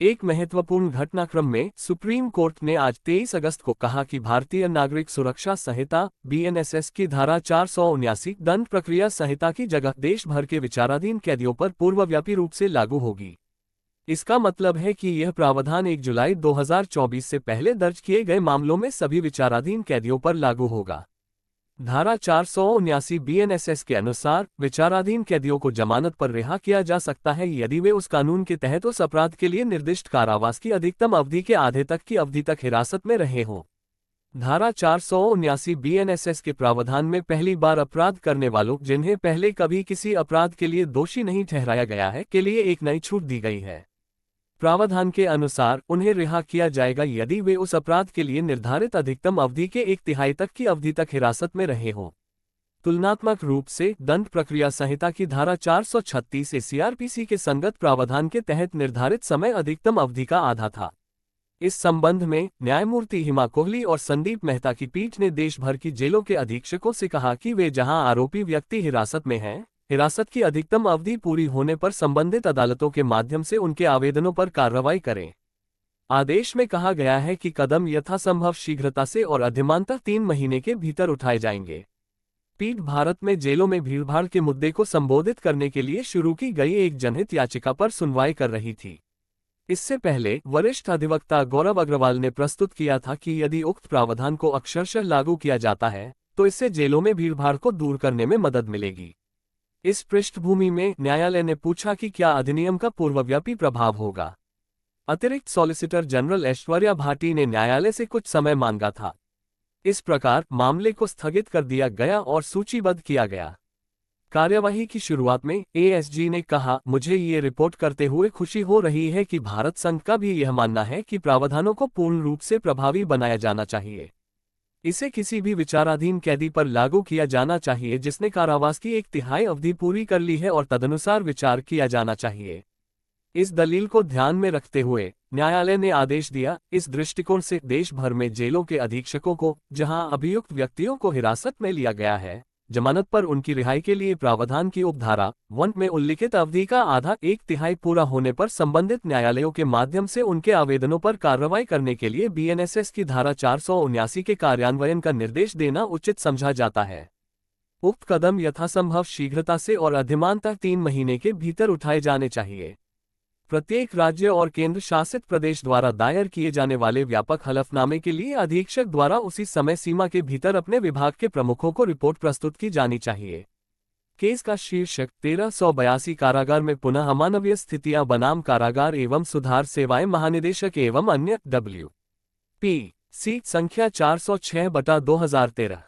एक महत्वपूर्ण घटनाक्रम में सुप्रीम कोर्ट ने आज 23 अगस्त को कहा कि भारतीय नागरिक सुरक्षा संहिता (बीएनएसएस) की धारा 479 दंड प्रक्रिया संहिता की जगह देश भर के विचाराधीन कैदियों पर पूर्वव्यापी रूप से लागू होगी। इसका मतलब है कि यह प्रावधान 1 जुलाई 2024 से पहले दर्ज किए गए मामलों में सभी विचाराधीन कैदियों पर लागू होगा। धारा 479 बीएनएसएस के अनुसार विचाराधीन कैदियों को जमानत पर रिहा किया जा सकता है यदि वे उस कानून के तहत उस अपराध के लिए निर्दिष्ट कारावास की अधिकतम अवधि के आधे तक की अवधि तक हिरासत में रहे हों। धारा 479 बीएनएसएस के प्रावधान में पहली बार अपराध करने वालों जिन्हें पहले कभी किसी अपराध के लिए दोषी नहीं ठहराया गया है के लिए एक नई छूट दी गई है। प्रावधान के अनुसार उन्हें रिहा किया जाएगा यदि वे उस अपराध के लिए निर्धारित अधिकतम अवधि के 1/3 तक की अवधि तक हिरासत में रहे हों। तुलनात्मक रूप से दंड प्रक्रिया संहिता की धारा 436 सीआरपीसी के संगत प्रावधान के तहत निर्धारित समय अधिकतम अवधि का आधा था। इस संबंध में न्यायमूर्ति हिमा कोहली और संदीप मेहता की पीठ ने देश भर की जेलों के अधीक्षकों से कहा कि वे जहां आरोपी व्यक्ति हिरासत में हैं, हिरासत की अधिकतम अवधि पूरी होने पर संबंधित अदालतों के माध्यम से उनके आवेदनों पर कार्रवाई करें। आदेश में कहा गया है कि कदम यथासंभव शीघ्रता से और अधिमानतः 3 महीने के भीतर उठाए जाएंगे। पीठ भारत में जेलों में भीड़भाड़ के मुद्दे को संबोधित करने के लिए शुरू की गई एक जनहित याचिका पर सुनवाई कर रही थी। इससे पहले वरिष्ठ अधिवक्ता गौरव अग्रवाल ने प्रस्तुत किया था कि यदि उक्त प्रावधान को अक्षरशः लागू किया जाता है तो इससे जेलों में भीड़भाड़ को दूर करने में मदद मिलेगी। इस पृष्ठभूमि में न्यायालय ने पूछा कि क्या अधिनियम का पूर्वव्यापी प्रभाव होगा। अतिरिक्त सॉलिसिटर जनरल ऐश्वर्या भाटी ने न्यायालय से कुछ समय मांगा था। इस प्रकार मामले को स्थगित कर दिया गया और सूचीबद्ध किया गया। कार्यवाही की शुरुआत में एएसजी ने कहा, मुझे ये रिपोर्ट करते हुए खुशी हो रही है कि भारत संघ का भी यह मानना है कि प्रावधानों को पूर्ण रूप से प्रभावी बनाया जाना चाहिए। इसे किसी भी विचाराधीन कैदी पर लागू किया जाना चाहिए जिसने कारावास की 1/3 अवधि पूरी कर ली है और तदनुसार विचार किया जाना चाहिए। इस दलील को ध्यान में रखते हुए न्यायालय ने आदेश दिया। इस दृष्टिकोण से देश भर में जेलों के अधीक्षकों को, जहां अभियुक्त व्यक्तियों को हिरासत में लिया गया है, जमानत पर उनकी रिहाई के लिए प्रावधान की उपधारा 1 में उल्लिखित अवधि का आधा 1/3 पूरा होने पर संबंधित न्यायालयों के माध्यम से उनके आवेदनों पर कार्रवाई करने के लिए बीएनएसएस की धारा 479 के कार्यान्वयन का निर्देश देना उचित समझा जाता है। उक्त कदम यथासंभव शीघ्रता से और अधिमानतः 3 महीने के भीतर उठाए जाने चाहिए। प्रत्येक राज्य और केंद्र शासित प्रदेश द्वारा दायर किए जाने वाले व्यापक हलफनामे के लिए अधीक्षक द्वारा उसी समय सीमा के भीतर अपने विभाग के प्रमुखों को रिपोर्ट प्रस्तुत की जानी चाहिए। केस का शीर्षक 1382 कारागार में पुनः अमानवीय स्थितियां बनाम कारागार एवं सुधार सेवाएं महानिदेशक एवं अन्य WP सीट संख्या 406/2013।